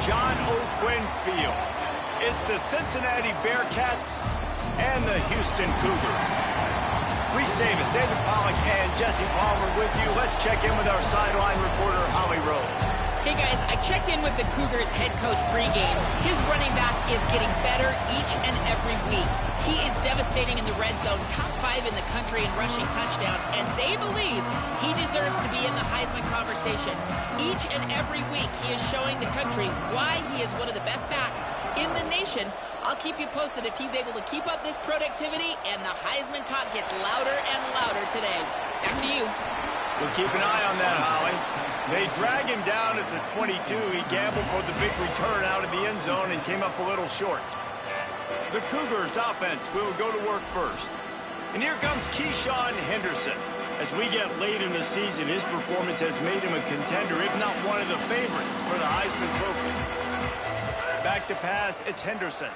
John O'Quinn Field. It's the Cincinnati Bearcats and the Houston Cougars. Reese Davis, David Pollack, and Jesse Palmer with you. Let's check in with our sideline reporter, Holly Rose. Hey guys, I checked in with the Cougars head coach pregame. His running back is getting better each and every week. He is devastating in the red zone, top 5 in the country in rushing touchdowns, and they believe he deserves to be in the Heisman conversation. Each and every week, he is showing the country why he is one of the best backs in the nation. I'll keep you posted if he's able to keep up this productivity, and the Heisman talk gets louder and louder today. Back to you. We'll keep an eye on that, Holly. They drag him down at the 22. He gambled for the big return out of the end zone and came up a little short. The Cougars offense will go to work first. And here comes Keyshawn Henderson. As we get late in the season, his performance has made him a contender, if not one of the favorites for the Heisman Trophy. Back to pass, it's Henderson.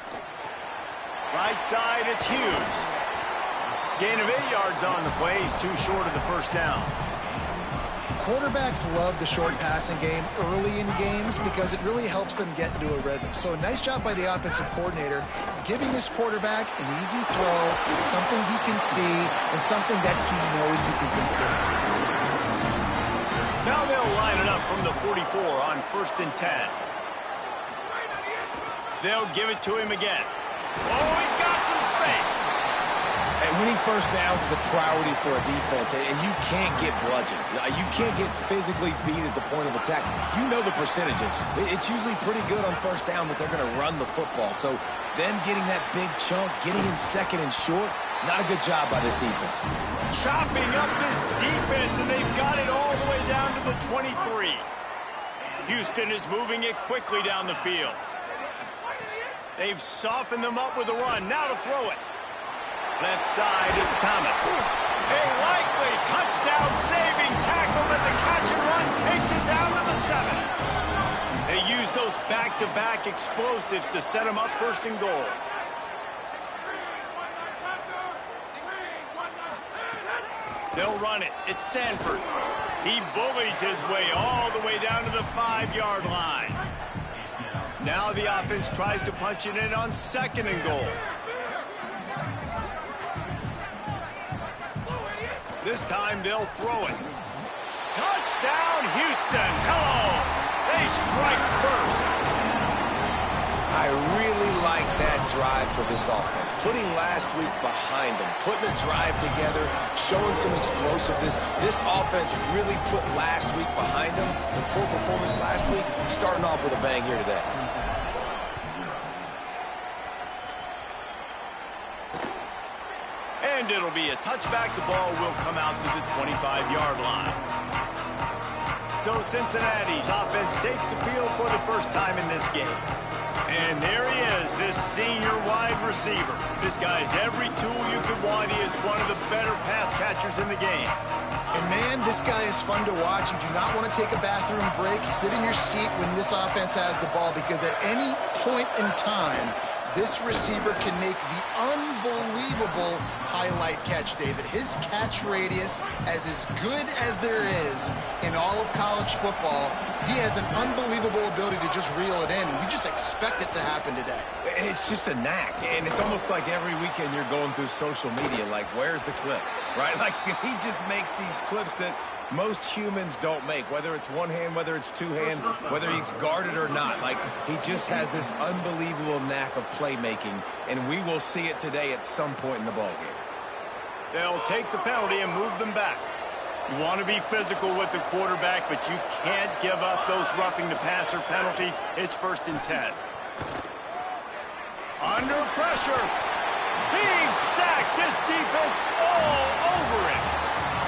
Right side, it's Hughes. Gain of 8 yards on the play. He's too short of the first down. Quarterbacks love the short passing game early in games because it really helps them get into a rhythm. So a nice job by the offensive coordinator giving his quarterback an easy throw, something he can see, and something that he knows he can complete. Now they'll line it up from the 44 on 1st and 10. They'll give it to him again. Oh, he's got some space. And winning first downs is a priority for a defense, and you can't get bludgeoned. You can't get physically beat at the point of attack. You know the percentages. It's usually pretty good on first down that they're going to run the football. So them getting that big chunk, getting in second and short, not a good job by this defense. Chopping up this defense, and they've got it all the way down to the 23. Houston is moving it quickly down the field. They've softened them up with a run. Now to throw it. Left side, it's Thomas. A likely touchdown-saving tackle, but the catch and run takes it down to the 7. They use those back-to-back explosives to set them up 1st and goal. They'll run it. It's Sanford. He bullies his way all the way down to the 5-yard line. Now the offense tries to punch it in on 2nd and goal. This time they'll throw it. Touchdown, Houston. Hello. They strike first. I really like that drive for this offense. Putting last week behind them, putting a drive together, showing some explosiveness. This offense really put last week behind them. The poor performance last week, starting off with a bang here today. And it'll be a touchback. The ball will come out to the 25-yard line. So Cincinnati's offense takes the field for the first time in this game. And there he is, this senior wide receiver. This guy's every tool you could want. He is one of the better pass catchers in the game. And man, this guy is fun to watch. You do not want to take a bathroom break. Sit in your seat when this offense has the ball, because at any point in time, this receiver can make the unbelievable highlight catch, David. His catch radius is as good as there is in all of college football. He has an unbelievable ability to just reel it in. We just expect it to happen today. It's just a knack, and it's almost like every weekend you're going through social media, like, where's the clip, right? Like, because he just makes these clips that most humans don't make, whether it's one hand, whether it's two hand, whether he's guarded or not. Like, he just has this unbelievable knack of playmaking, and we will see it today at some point in the ballgame. They'll take the penalty and move them back. You want to be physical with the quarterback, but you can't give up those roughing the passer penalties. It's 1st and 10. Under pressure. He's sacked. This defense all over him.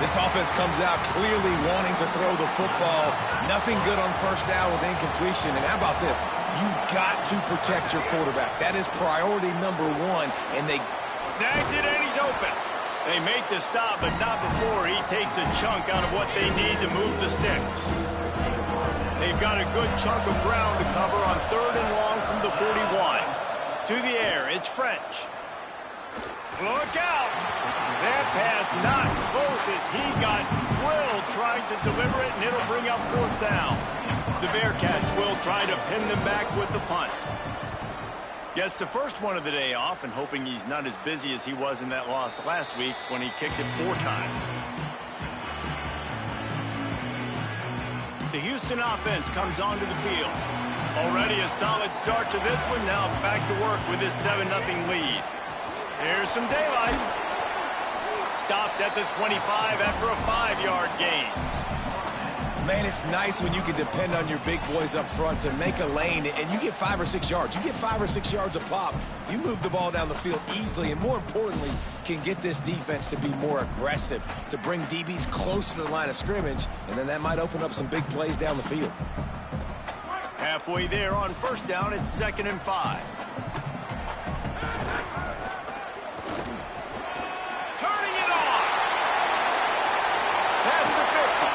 This offense comes out clearly wanting to throw the football. Nothing good on first down with incompletion. And how about this? You've got to protect your quarterback. That is priority number 1. And they snags it, and he's open. They make the stop, but not before he takes a chunk out of what they need to move the sticks. They've got a good chunk of ground to cover on 3rd and long from the 41. To the air, it's French. Look out! That pass not close as he got drilled trying to deliver it, and it'll bring up 4th down. The Bearcats will try to pin them back with the punt. Gets the first one of the day off and hoping he's not as busy as he was in that loss last week when he kicked it 4 times. The Houston offense comes onto the field. Already a solid start to this one. Now back to work with this 7-0 lead. Here's some daylight. Stopped at the 25 after a 5-yard gain. Man, it's nice when you can depend on your big boys up front to make a lane, and you get 5 or 6 yards. You get 5 or 6 yards a pop. You move the ball down the field easily, and more importantly, can get this defense to be more aggressive, to bring DBs close to the line of scrimmage, and then that might open up some big plays down the field. Halfway there on first down, it's 2nd and 5. Turning it on. Past the 50.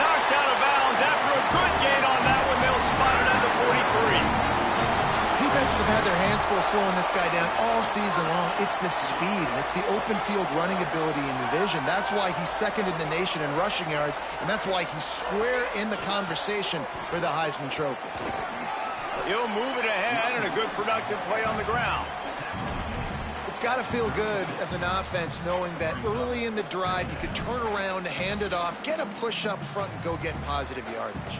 Knocked out of bounds after a good gain on that one. They'll spot it at the 43. Defenses have had their hands full slowing this guy down all season long. It's the speed, and it's the open field running ability and vision. That's why he's second in the nation in rushing yards, and that's why he's square in the conversation for the Heisman Trophy. He'll move it ahead, and a good productive play on the ground. It's got to feel good as an offense knowing that early in the drive you could turn around, hand it off, get a push up front, and go get positive yardage.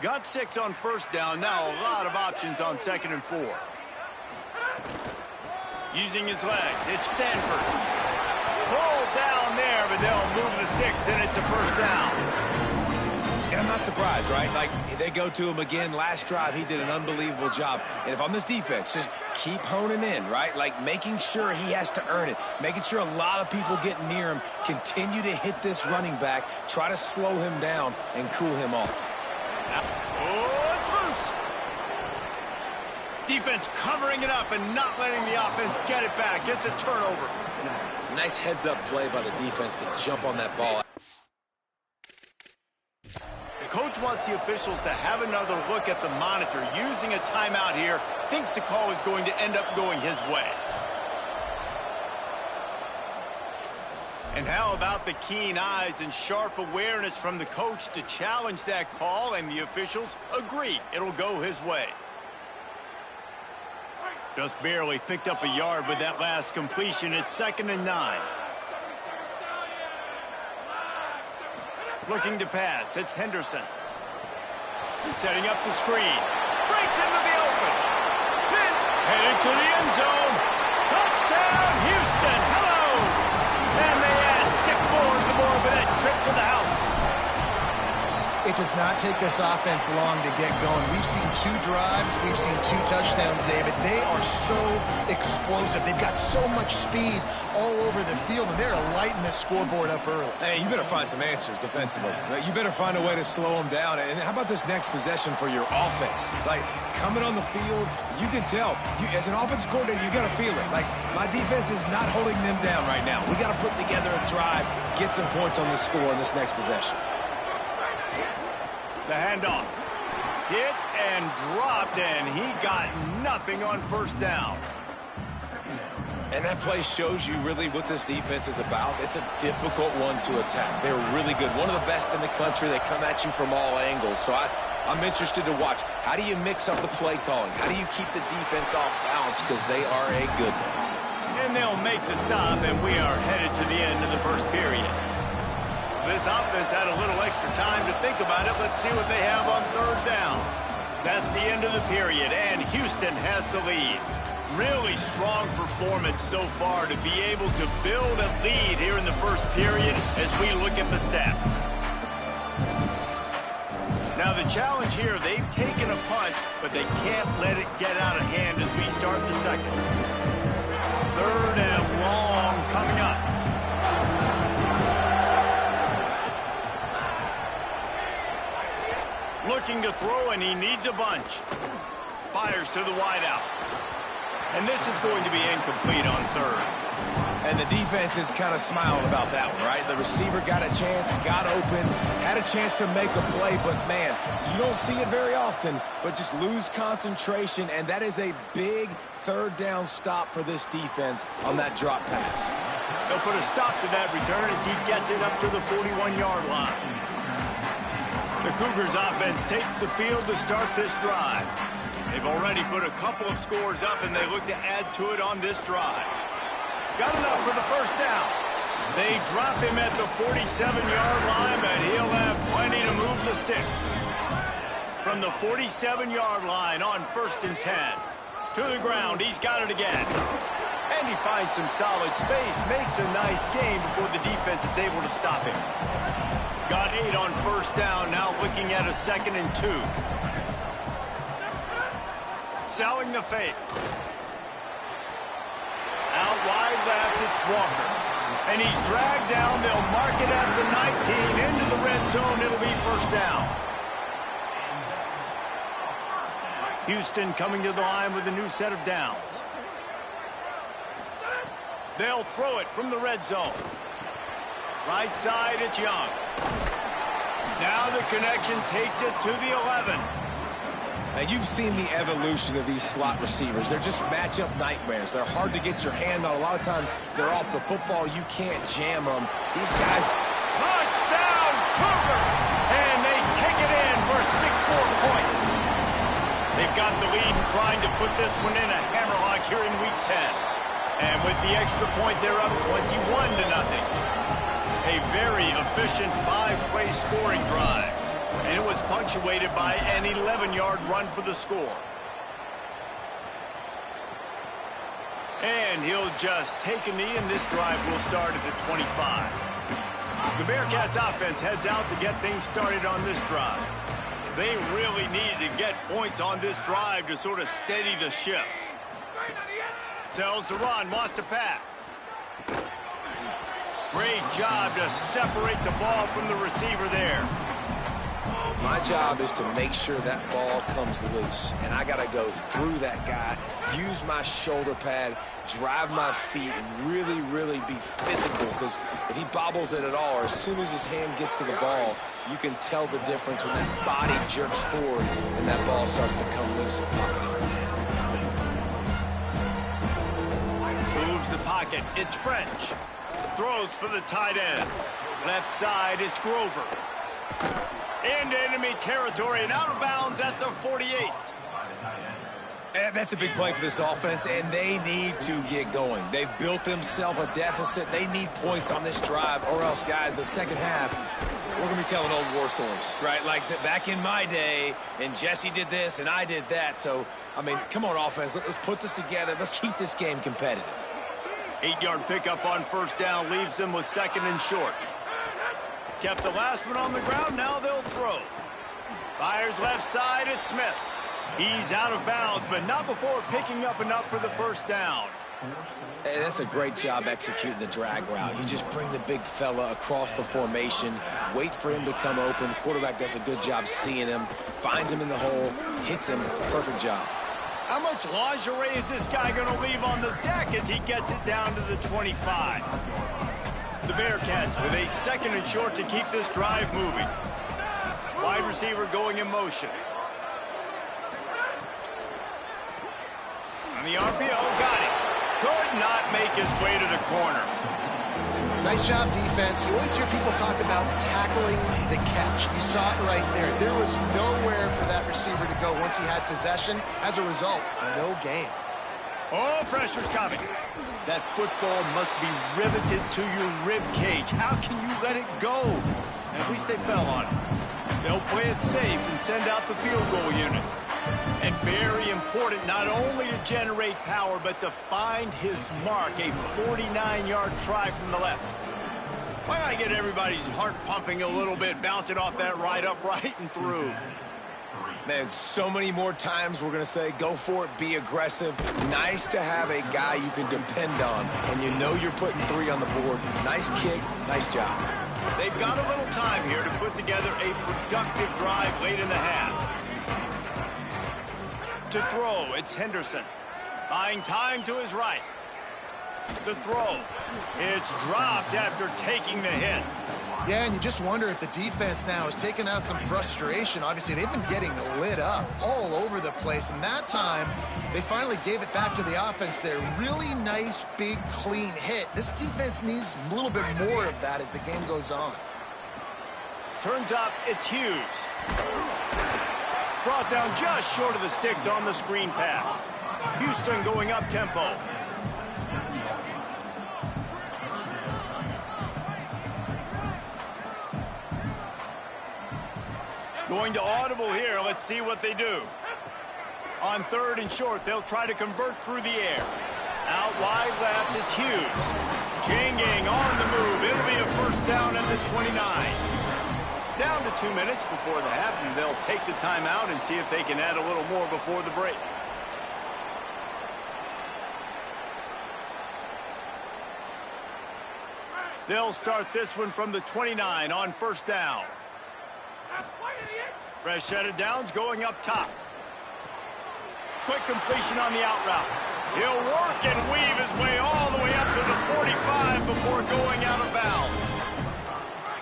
Got 6 on first down. Now a lot of options on 2nd and 4. Using his legs, it's Sanford. Pulled down there, but they'll move the sticks, and it's a first down. And I'm not surprised, right? Like, they go to him again. Last drive, he did an unbelievable job. And if I'm this defense, just keep honing in, right? Like, making sure he has to earn it. Making sure a lot of people get near him. Continue to hit this running back. Try to slow him down and cool him off. Oh, it's loose. Defense covering it up and not letting the offense get it back. Gets a turnover. Nice heads-up play by the defense to jump on that ball. The coach wants the officials to have another look at the monitor. Using a timeout here, thinks the call is going to end up going his way. And how about the keen eyes and sharp awareness from the coach to challenge that call, and the officials agree it'll go his way. Just barely picked up a yard with that last completion. It's 2nd and 9. Looking to pass, it's Henderson. Setting up the screen. Breaks into the open. Then headed to the end zone. Touchdown, Houston. Hello. And they add 6 more to the board with that trip to the house. It does not take this offense long to get going. We've seen 2 drives. We've seen 2 touchdowns, David. They are so explosive. They've got so much speed all over the field, and they're lighting this scoreboard up early. Hey, you better find some answers defensively. You better find a way to slow them down. And how about this next possession for your offense? Like, coming on the field, you can tell. As an offensive coordinator, you got to feel it. Like, my defense is not holding them down right now. We got to put together a drive, get some points on the score in this next possession. The handoff. Hit and dropped, and he got nothing on first down. And that play shows you really what this defense is about. It's a difficult one to attack. They're really good. One of the best in the country. They come at you from all angles. So I'm interested to watch. How do you mix up the play calling? How do you keep the defense off balance? Because they are a good one. And they'll make the stop, and we are headed to the end of the first period. This offense had a little extra time to think about it. Let's see what they have on third down. That's the end of the period, and Houston has the lead. Really strong performance so far to be able to build a lead here in the first period as we look at the stats. Now the challenge here, they've taken a punch, but they can't let it get out of hand as we start the second. Third and long coming up. Looking to throw, and he needs a bunch. Fires to the wideout. And this is going to be incomplete on third. And the defense is kind of smiling about that one, right? The receiver got a chance, got open, had a chance to make a play, but, man, you don't see it very often, but just lose concentration, and that is a big third down stop for this defense on that drop pass. They'll put a stop to that return as he gets it up to the 41-yard line. The Cougars offense takes the field to start this drive. They've already put a couple of scores up, and they look to add to it on this drive. Got enough for the first down. They drop him at the 47-yard line, but he'll have plenty to move the sticks. From the 47-yard line on 1st and 10. To the ground, he's got it again. And he finds some solid space, makes a nice gain before the defense is able to stop him. Got 8 on 1st down, now looking at a 2nd and 2. Selling the fake. Out wide left, it's Walker. And he's dragged down. They'll mark it at the 19. Into the red zone, it'll be 1st down. Houston coming to the line with a new set of downs. They'll throw it from the red zone. Right side, it's Young. Now the connection takes it to the 11. Now, you've seen the evolution of these slot receivers. They're just matchup nightmares. They're hard to get your hand on. A lot of times, they're off the football. You can't jam them. These guys... Touchdown, Cougars! And they take it in for 6 more points. They've got the lead and trying to put this one in a hammerlock here in Week 10. And with the extra point, they're up 21-0. A very efficient 5-play scoring drive. And it was punctuated by an 11-yard run for the score. And he'll just take a knee, and this drive will start at the 25. The Bearcats offense heads out to get things started on this drive. They really need to get points on this drive to sort of steady the ship. Tells the run, lost a pass. Great job to separate the ball from the receiver there. My job is to make sure that ball comes loose, and I got to go through that guy, use my shoulder pad, drive my feet, and really, really be physical, because if he bobbles it at all, or as soon as his hand gets to the ball, you can tell the difference when that body jerks forward and that ball starts to come loose and pop out. Moves the pocket. It's French. Throws for the tight end. Left side is Grover. Into enemy territory and out of bounds at the 48. And that's a big play for this offense, and they need to get going. They've built themselves a deficit. They need points on this drive, or else, guys, the second half, we're going to be telling old war stories, right? Like back in my day, and Jesse did this, and I did that. So, I mean, come on, offense. Let's put this together. Let's keep this game competitive. 8-yard pickup on 1st down leaves them with 2nd and short. Kept the last one on the ground, now they'll throw. Fires left side, it's Smith. He's out of bounds, but not before picking up enough for the 1st down. Hey, that's a great job executing the drag route. You just bring the big fella across the formation, wait for him to come open. The quarterback does a good job seeing him, finds him in the hole, hits him. Perfect job. How much lingerie is this guy going to leave on the deck as he gets it down to the 25? The Bearcats with a 2nd and short to keep this drive moving. Wide receiver going in motion. On the RPO, got it. Could not make his way to the corner. Nice job, defense. You always hear people talk about tackling the catch. You saw it right there. There was nowhere for that receiver to go once he had possession. As a result, no gain. Oh, pressure's coming. That football must be riveted to your rib cage. How can you let it go? At least they fell on it. They'll play it safe and send out the field goal unit. And very important, not only to generate power, but to find his mark. A 49-yard try from the left. Why not get everybody's heart pumping a little bit, bouncing off that right upright and through? Man, so many more times we're going to say, go for it, be aggressive. Nice to have a guy you can depend on, and you know you're putting 3 on the board. Nice kick, nice job. They've got a little time here to put together a productive drive late in the half. To throw, it's Henderson. Buying time to his right. The throw. It's dropped after taking the hit. Yeah, and you just wonder if the defense now has taken out some frustration. Obviously, they've been getting lit up all over the place, and that time, they finally gave it back to the offense there. Really nice, big, clean hit. This defense needs a little bit more of that as the game goes on. Turns up, it's Hughes. Brought down just short of the sticks on the screen pass. Houston going up tempo. Going to audible here. Let's see what they do. On 3rd and short, they'll try to convert through the air. Out wide left, it's Hughes. Janging on the move. It'll be a first down at the 29. Down to 2 minutes before the half, and they'll take the timeout and see if they can add a little more before the break. They'll start this one from the 29 on first down. Fresh set of downs going up top. Quick completion on the out route. He'll work and weave his way all the way up to the 45 before going out of bounds.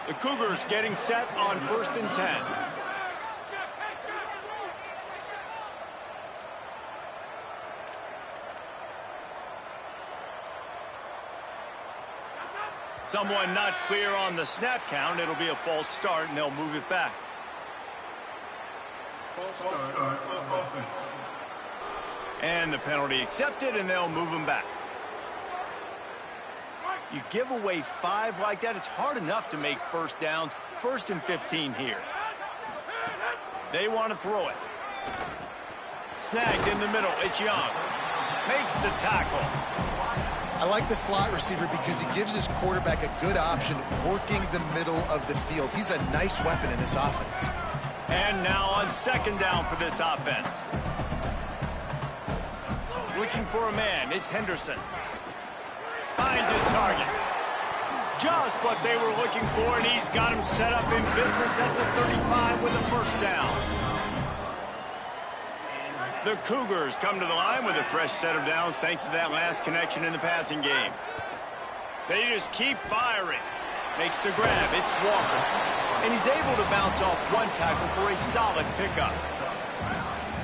The Cougars getting set on 1st and 10. Someone not clear on the snap count. It'll be a false start, and they'll move it back. And the penalty accepted, and they'll move them back. You give away 5 like that, it's hard enough to make first downs. 1st and 15 here. They want to throw it. Snagged in the middle. It's Young. Makes the tackle. I like the slot receiver because he gives his quarterback a good option working the middle of the field. He's a nice weapon in this offense. And now on 2nd down for this offense. Looking for a man. It's Henderson. Finds his target. Just what they were looking for, and he's got him set up in business at the 35 with a first down. The Cougars come to the line with a fresh set of downs thanks to that last connection in the passing game. They just keep firing. Makes the grab. It's Walker. And he's able to bounce off one tackle for a solid pickup.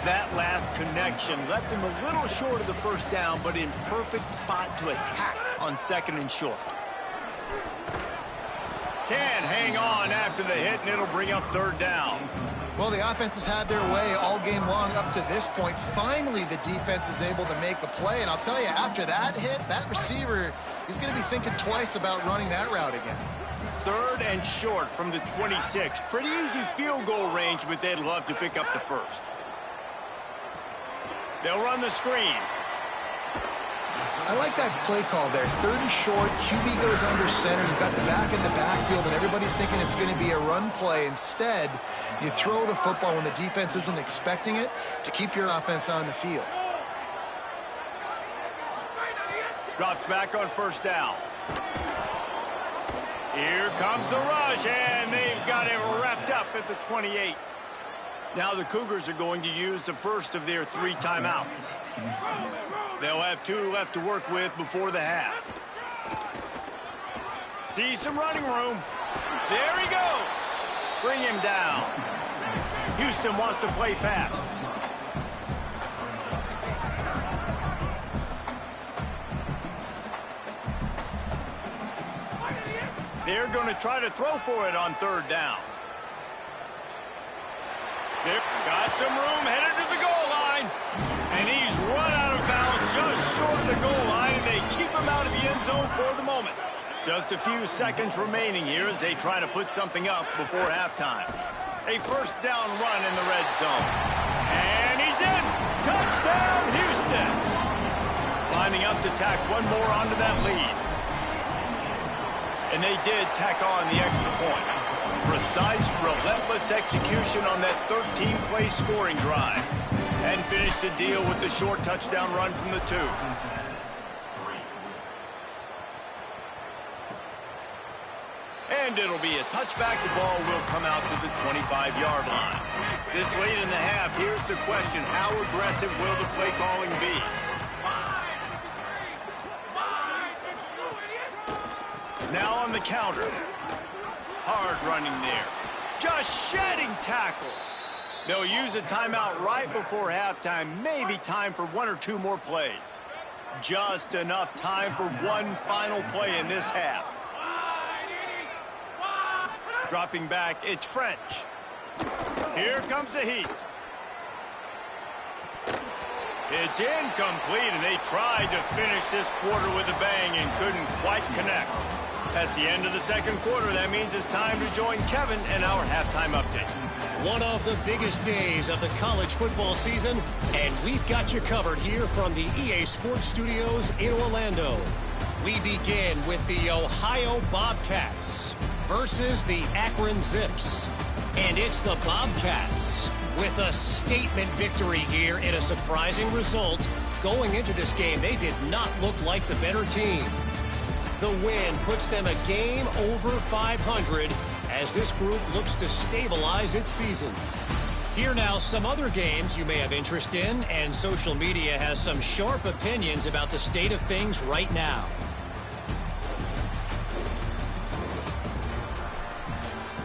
That last connection left him a little short of the first down, but in perfect spot to attack on 2nd and short. Can't hang on after the hit, and it'll bring up 3rd down. Well, the offense has had their way all game long up to this point. Finally, the defense is able to make a play, and I'll tell you, after that hit, that receiver, he's going to be thinking twice about running that route again. 3rd and short from the 26. Pretty easy field goal range, but they'd love to pick up the first. They'll run the screen. I like that play call there. 30 short, QB goes under center. You've got the back in the backfield, and everybody's thinking it's going to be a run play. Instead, you throw the football when the defense isn't expecting it to keep your offense on the field. Drops back on first down. Here comes the rush, and they've got him wrapped up at the 28. Now the Cougars are going to use the first of their 3 timeouts. They'll have 2 left to work with before the half. See some running room. There he goes. Bring him down. Houston wants to play fast. They're going to try to throw for it on 3rd down. They've got some room headed to the goal line. And he's run out of bounds just short of the goal line, and they keep him out of the end zone for the moment. Just a few seconds remaining here as they try to put something up before halftime. A first down run in the red zone. And he's in. Touchdown, Houston. Lining up to tack one more onto that lead. And they did tack on the extra point. Precise, relentless execution on that 13-play scoring drive. And finished the deal with the short touchdown run from the 2. And it'll be a touchback. The ball will come out to the 25-yard line. This late in the half, here's the question. How aggressive will the play calling be? Now on the counter. Hard running there. Just shedding tackles. They'll use a timeout right before halftime. Maybe time for 1 or 2 more plays. Just enough time for one final play in this half. Dropping back, it's French. Here comes the heat. It's incomplete, and they tried to finish this quarter with a bang and couldn't quite connect. That's the end of the second quarter. That means it's time to join Kevin in our halftime update. One of the biggest days of the college football season, and we've got you covered here from the EA Sports Studios in Orlando. We begin with the Ohio Bobcats versus the Akron Zips. And it's the Bobcats with a statement victory here in a surprising result. Going into this game, they did not look like the better team. The win puts them a game over 500 as this group looks to stabilize its season. Here now, some other games you may have interest in, and social media has some sharp opinions about the state of things right now.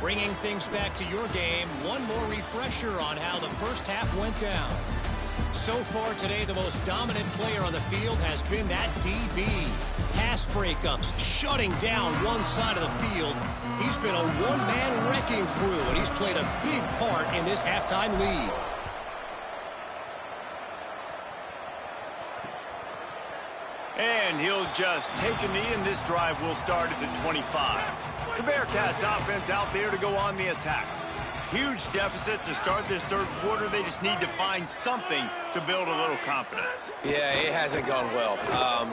Bringing things back to your game, one more refresher on how the first half went down. So far today, the most dominant player on the field has been that DB. Pass breakups, shutting down one side of the field. He's been a one-man wrecking crew, and he's played a big part in this halftime lead. And he'll just take a knee, and this drive will start at the 25. The Bearcats offense out there to go on the attack. Huge deficit to start this third quarter. They just need to find something to build a little confidence. Yeah, it hasn't gone well.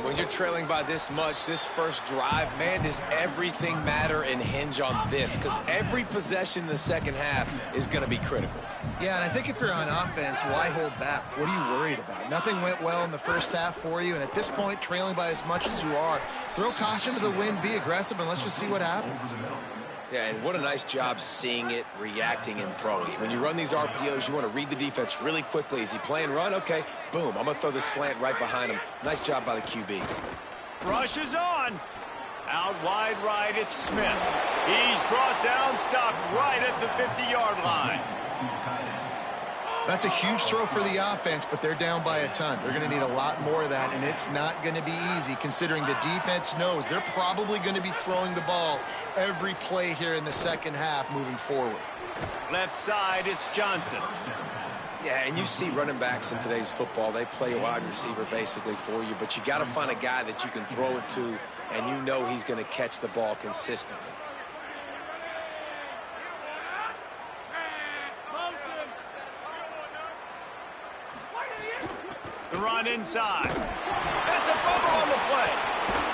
When you're trailing by this much, this first drive, man, does everything matter and hinge on this? Because every possession in the second half is going to be critical. Yeah, and I think if you're on offense, why hold back? What are you worried about? Nothing went well in the first half for you, and at this point, trailing by as much as you are, throw caution to the wind, be aggressive, and let's just see what happens. Yeah, and what a nice job seeing it, reacting, and throwing. When you run these RPOs, you want to read the defense really quickly. Is he playing run? Okay, boom, I'm going to throw the slant right behind him. Nice job by the QB. Rush is on. Out wide right, it's Smith. He's brought down, stopped right at the 50-yard line. That's a huge throw for the offense, but they're down by a ton. They're going to need a lot more of that, and it's not going to be easy considering the defense knows they're probably going to be throwing the ball every play here in the second half moving forward. Left side, it's Johnson. Yeah, and you see running backs in today's football, they play a wide receiver basically for you, but you got to find a guy that you can throw it to, and you know he's going to catch the ball consistently. The run inside. That's a fumble on the play.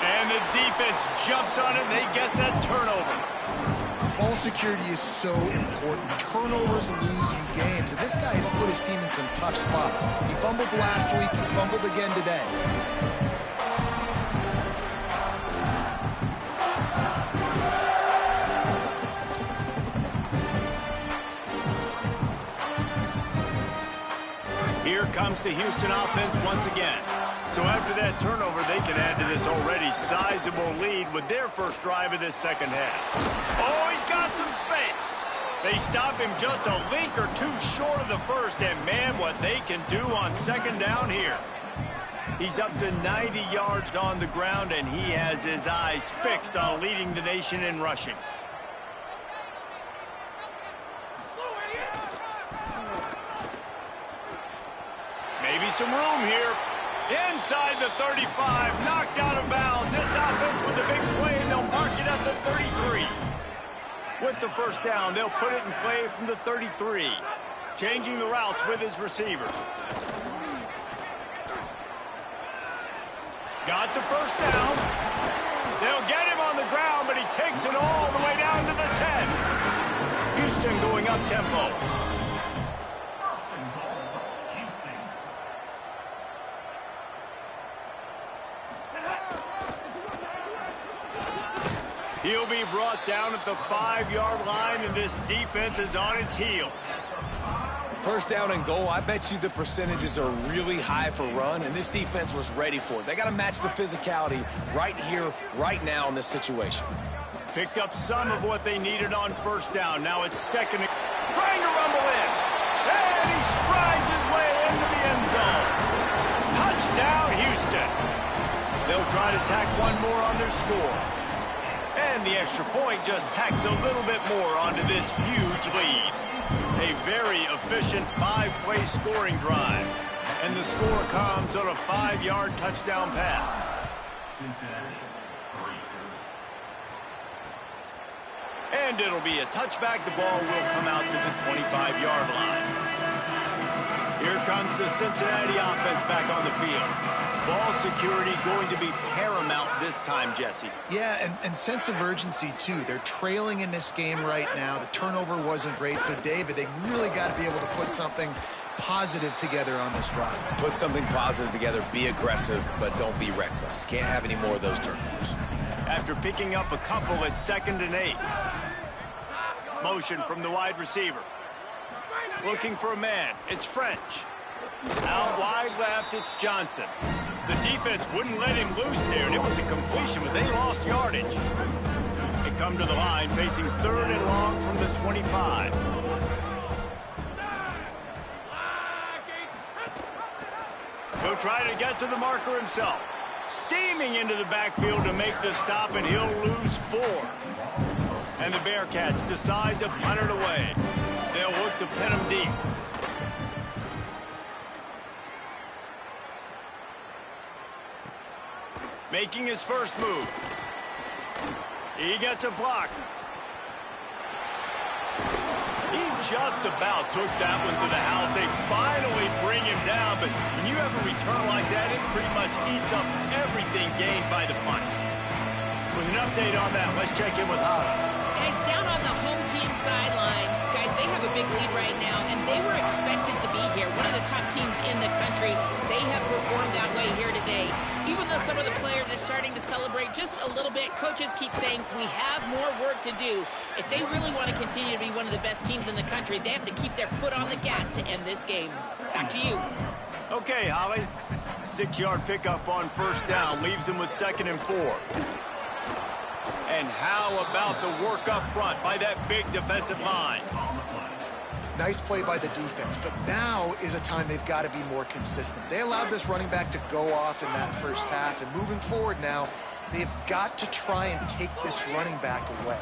And the defense jumps on it, and they get that turnover. Ball security is so important. Turnovers lose you games, and this guy has put his team in some tough spots. He fumbled last week. He's fumbled again today. Here comes the Houston offense once again. So after that turnover, they can add to this already sizable lead with their first drive of this second half. Oh, he's got some space. They stop him just a link or two short of the first, and man, what they can do on second down here. He's up to 90 yards on the ground, and he has his eyes fixed on leading the nation in rushing. Maybe some room here. Inside the 35, knocked out of bounds. This offense with a big play, and they'll mark it at the 33. With the first down, they'll put it in play from the 33. Changing the routes with his receivers. Got the first down. They'll get him on the ground, but he takes it all the way down to the 10. Houston going up tempo. He'll be brought down at the 5-yard line, and this defense is on its heels. First down and goal, I bet you the percentages are really high for run, and this defense was ready for it. They got to match the physicality right here, right now in this situation. Picked up some of what they needed on first down. Now it's second. Trying to rumble in. And he strides his way into the end zone. Touchdown, Houston. They'll try to tack one more on their score. And the extra point just tacks a little bit more onto this huge lead. A very efficient 5-play scoring drive. And the score comes on a 5-yard touchdown pass. And it'll be a touchback. The ball will come out to the 25-yard line. Here comes the Cincinnati offense back on the field. Ball security going to be paramount this time, Jesse. Yeah, and sense of urgency, too. They're trailing in this game right now. The turnover wasn't great. So, David, they really got to be able to put something positive together on this drive. Put something positive together, be aggressive, but don't be reckless. Can't have any more of those turnovers. After picking up a couple at 2nd and 8. Motion from the wide receiver. Looking for a man. It's French. Out wide left, it's Johnson. The defense wouldn't let him loose there, and it was a completion, but they lost yardage. They come to the line, facing 3rd and long from the 25. He'll try to get to the marker himself. Steaming into the backfield to make the stop, and he'll lose 4. And the Bearcats decide to punt it away. They'll look to pin him deep. Making his first move. He gets a block. He just about took that one to the house. They finally bring him down, but when you have a return like that, it pretty much eats up everything gained by the punt. With an update on that, let's check in with Holly. Guys, down on the home team sideline, guys, they have a big lead right now, and they were expected to be here. One of the top teams in the country. They have performed that way here today. Even though some of the players are starting to celebrate just a little bit, coaches keep saying, we have more work to do. If they really want to continue to be one of the best teams in the country, they have to keep their foot on the gas to end this game. Back to you. Okay, Holly. 6-yard pickup on first down. Leaves them with 2nd and 4. And how about the work up front by that big defensive line? Nice play by the defense, but now is a time they've got to be more consistent. They allowed this running back to go off in that first half, and moving forward now, they've got to try and take this running back away.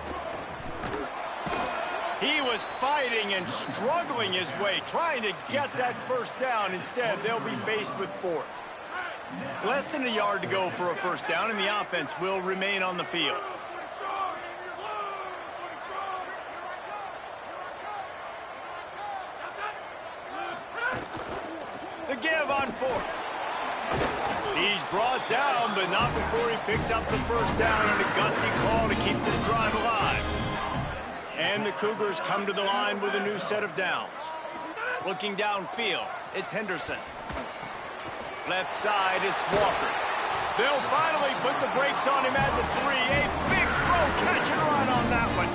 He was fighting and struggling his way, trying to get that first down. Instead, they'll be faced with 4th. Less than a yard to go for a first down, and the offense will remain on the field. The give on 4th. He's brought down, but not before he picks up the first down, and a gutsy call to keep this drive alive. And the Cougars come to the line with a new set of downs. Looking downfield, it's Henderson. Left side, it's Walker. They'll finally put the brakes on him at the 3. A big throw, catch and run on that one.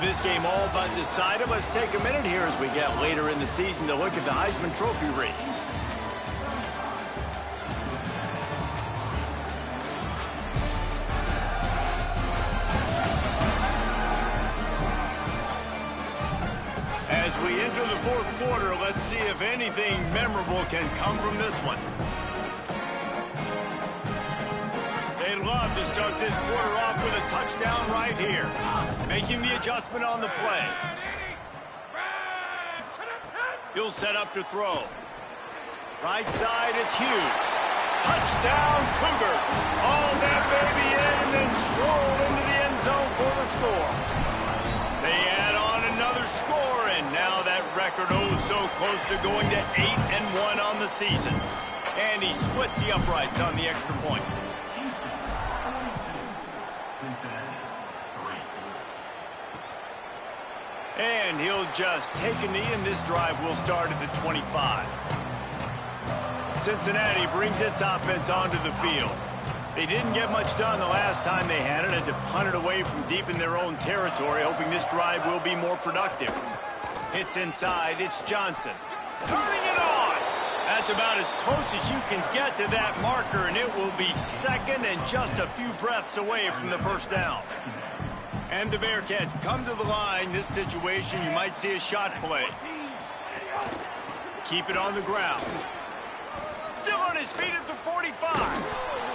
This game all but decided. Let's take a minute here as we get later in the season to look at the Heisman Trophy race. As we enter the 4th quarter, let's see if anything memorable can come from this one. They'd love to start this quarter off with a touchdown right here. Making the adjustment on the play. He'll set up to throw. Right side, it's Hughes. Touchdown, Cougars. All that baby in and then stroll into the end zone for the score. They add on another score, and now that record so close to going to 8-1 on the season. And he splits the uprights on the extra point. And he'll just take a knee, and this drive will start at the 25. Cincinnati brings its offense onto the field. They didn't get much done the last time they had it, had to punt it away from deep in their own territory, hoping this drive will be more productive. Hits inside, it's Johnson. Turning it on! That's about as close as you can get to that marker, and it will be second and just a few breaths away from the first down. And the Bearcats come to the line. This situation, you might see a shot play. Keep it on the ground. Still on his feet at the 45.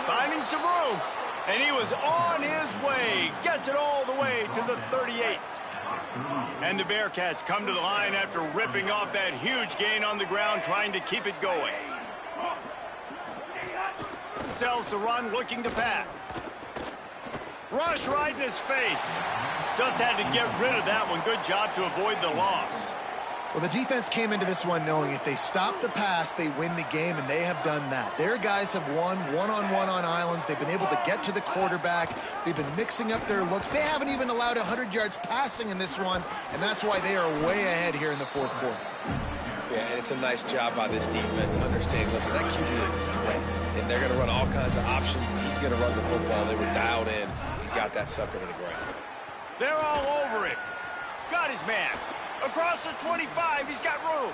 Finding some room. And he was on his way. Gets it all the way to the 38. And the Bearcats come to the line after ripping off that huge gain on the ground, trying to keep it going. Sells the run, looking to pass. Rush right in his face. Just had to get rid of that one. Good job to avoid the loss. Well, the defense came into this one knowing if they stop the pass, they win the game, and they have done that. Their guys have won one-on-one on islands. They've been able to get to the quarterback. They've been mixing up their looks. They haven't even allowed 100 yards passing in this one, and that's why they are way ahead here in the fourth quarter. Yeah, and it's a nice job by this defense understanding, listen, that QB is a threat, and they're going to run all kinds of options, and he's going to run the football. They were dialed in. He got that sucker to the ground. They're all over it. Got his man. Across the 25, he's got room.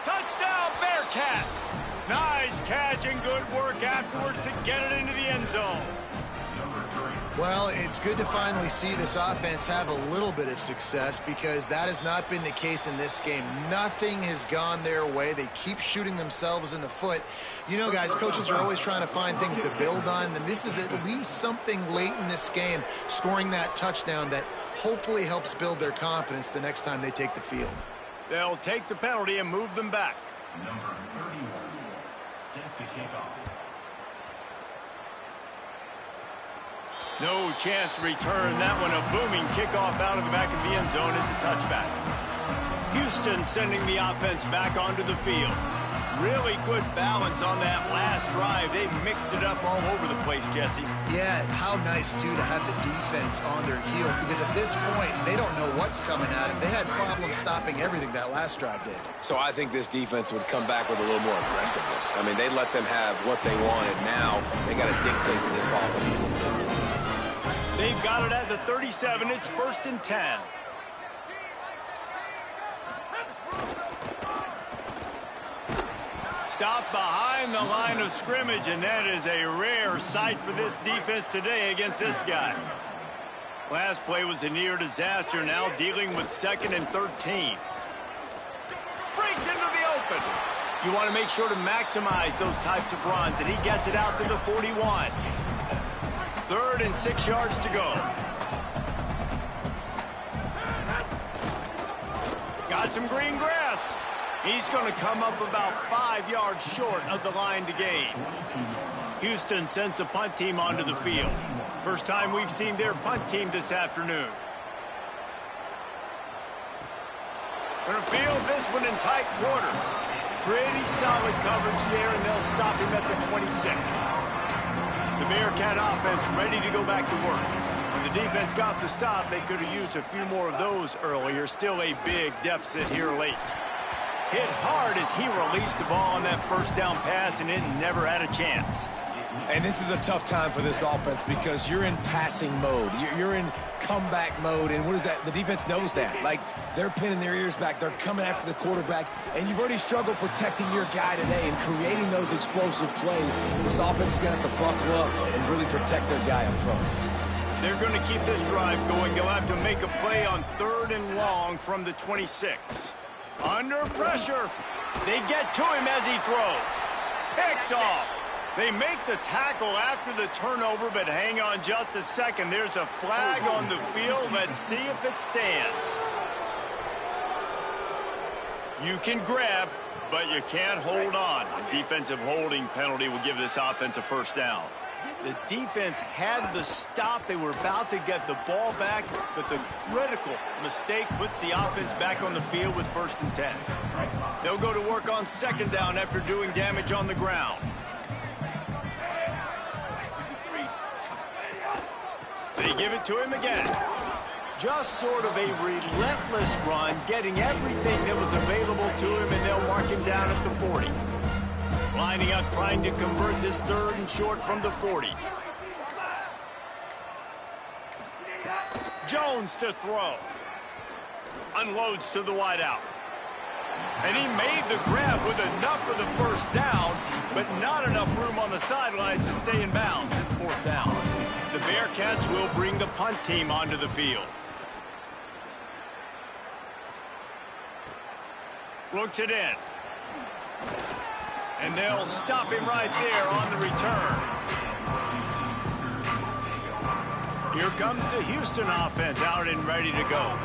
Touchdown, Bearcats. Nice catch and good work afterwards to get it into the end zone. Well, it's good to finally see this offense have a little bit of success because that has not been the case in this game. Nothing has gone their way. They keep shooting themselves in the foot. You know, guys, coaches are always trying to find things to build on, and this is at least something late in this game, scoring that touchdown that hopefully helps build their confidence the next time they take the field. They'll take the penalty and move them back. Number 31, set to kick off. No chance to return that one. A booming kickoff out of the back of the end zone. It's a touchback. Houston sending the offense back onto the field. Really good balance on that last drive. They've mixed it up all over the place, Jesse. Yeah, how nice, too, to have the defense on their heels because at this point, they don't know what's coming at them. They had problems stopping everything that last drive did. So I think this defense would come back with a little more aggressiveness. I mean, they let them have what they wanted. Now they got to dictate to this offense a little bit. They've got it at the 37. It's 1st and 10. Stop behind the line of scrimmage, and that is a rare sight for this defense today against this guy. Last play was a near disaster, now dealing with 2nd and 13. Breaks into the open. You want to make sure to maximize those types of runs, and he gets it out to the 41. 3rd and 6 yards to go. Got some green grass. He's going to come up about 5 yards short of the line to gain. Houston sends the punt team onto the field. First time we've seen their punt team this afternoon. Going to field this one in tight quarters. Pretty solid coverage there, and they'll stop him at the 26. The Bearcat offense ready to go back to work. When the defense got the stop, they could have used a few more of those earlier. Still a big deficit here late. Hit hard as he released the ball on that first down pass, and it never had a chance. And this is a tough time for this offense because you're in passing mode. You're in comeback mode, and what is that? The defense knows that. Like, they're pinning their ears back. They're coming after the quarterback, and you've already struggled protecting your guy today and creating those explosive plays. This offense is going to have to buckle up and really protect their guy up front. They're going to keep this drive going. They'll have to make a play on 3rd and long from the 26. Under pressure. They get to him as he throws. Picked off. They make the tackle after the turnover, but hang on just a second. There's a flag on the field. Let's see if it stands. You can grab, but you can't hold on. A defensive holding penalty will give this offense a first down. The defense had the stop. They were about to get the ball back, but the critical mistake puts the offense back on the field with 1st and 10. They'll go to work on 2nd down after doing damage on the ground. They give it to him again. Just sort of a relentless run, getting everything that was available to him, and they'll mark him down at the 40. Lining up, trying to convert this 3rd and short from the 40. Jones to throw. Unloads to the wideout. And he made the grab with enough for the first down, but not enough room on the sidelines to stay in bounds. It's fourth down. The Bearcats will bring the punt team onto the field. Looks it in. And they'll stop him right there on the return. Here comes the Houston offense out and ready to go.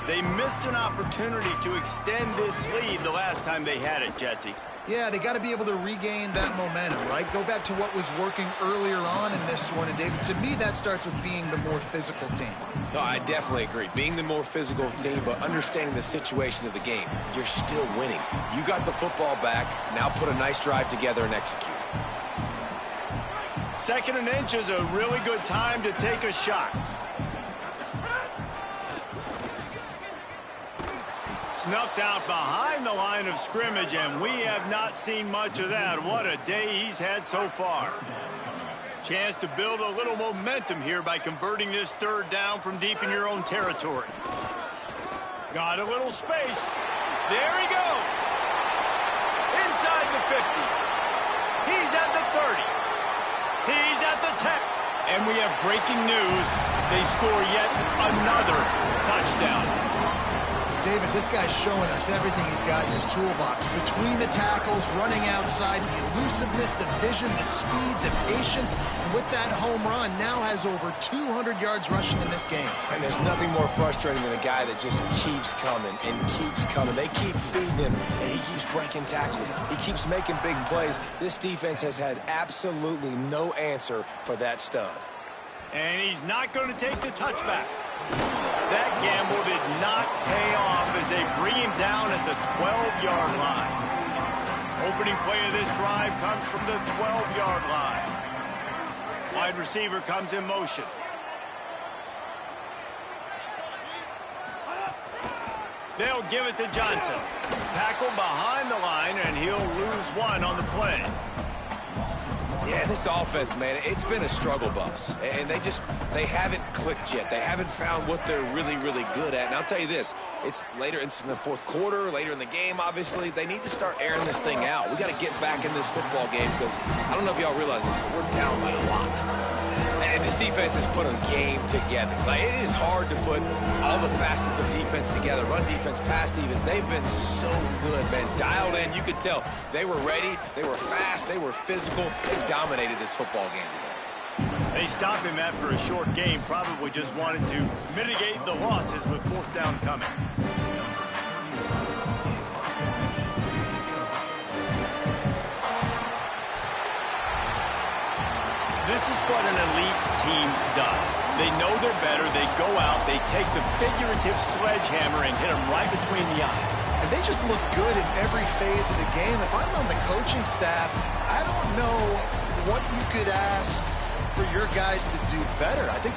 They missed an opportunity to extend this lead the last time they had it, Jesse. Yeah, they got to be able to regain that momentum, right? Go back to what was working earlier on in this one. And, David, to me, that starts with being the more physical team. No, I definitely agree. Being the more physical team, but understanding the situation of the game. You're still winning. You got the football back. Now put a nice drive together and execute. 2nd and inch is a really good time to take a shot. Snuffed out behind the line of scrimmage, and we have not seen much of that. What a day he's had so far. Chance to build a little momentum here by converting this 3rd down from deep in your own territory. Got a little space. There he goes. Inside the 50. He's at the 30. He's at the 10. And we have breaking news. They score yet another touchdown. David, this guy's showing us everything he's got in his toolbox. Between the tackles, running outside, the elusiveness, the vision, the speed, the patience. And with that home run, now has over 200 yards rushing in this game. And there's nothing more frustrating than a guy that just keeps coming and keeps coming. They keep feeding him, and he keeps breaking tackles. He keeps making big plays. This defense has had absolutely no answer for that stud. And he's not going to take the touchback. That gamble did not pay off as they bring him down at the 12-yard line. Opening play of this drive comes from the 12-yard line. Wide receiver comes in motion. They'll give it to Johnson. Tackle behind the line, and he'll lose one on the play. Yeah, this offense, man, it's been a struggle bus. And they haven't clicked yet. They haven't found what they're really, really good at. And I'll tell you this, it's later, it's in the 4th quarter, later in the game, obviously. They need to start airing this thing out. We got to get back in this football game because I don't know if y'all realize this, but we're down by a lot. And this defense has put a game together. Like, it is hard to put all the facets of defense together. Run defense, pass defense. They've been so good, man. Dialed in. You could tell they were ready. They were fast. They were physical. They dominated this football game today. They stopped him after a short game. Probably just wanted to mitigate the losses with 4th down coming. This is what an elite team does. They know they're better. They go out. They take the figurative sledgehammer and hit them right between the eyes. And they just look good in every phase of the game. If I'm on the coaching staff, I don't know what you could ask for your guys to do better. I think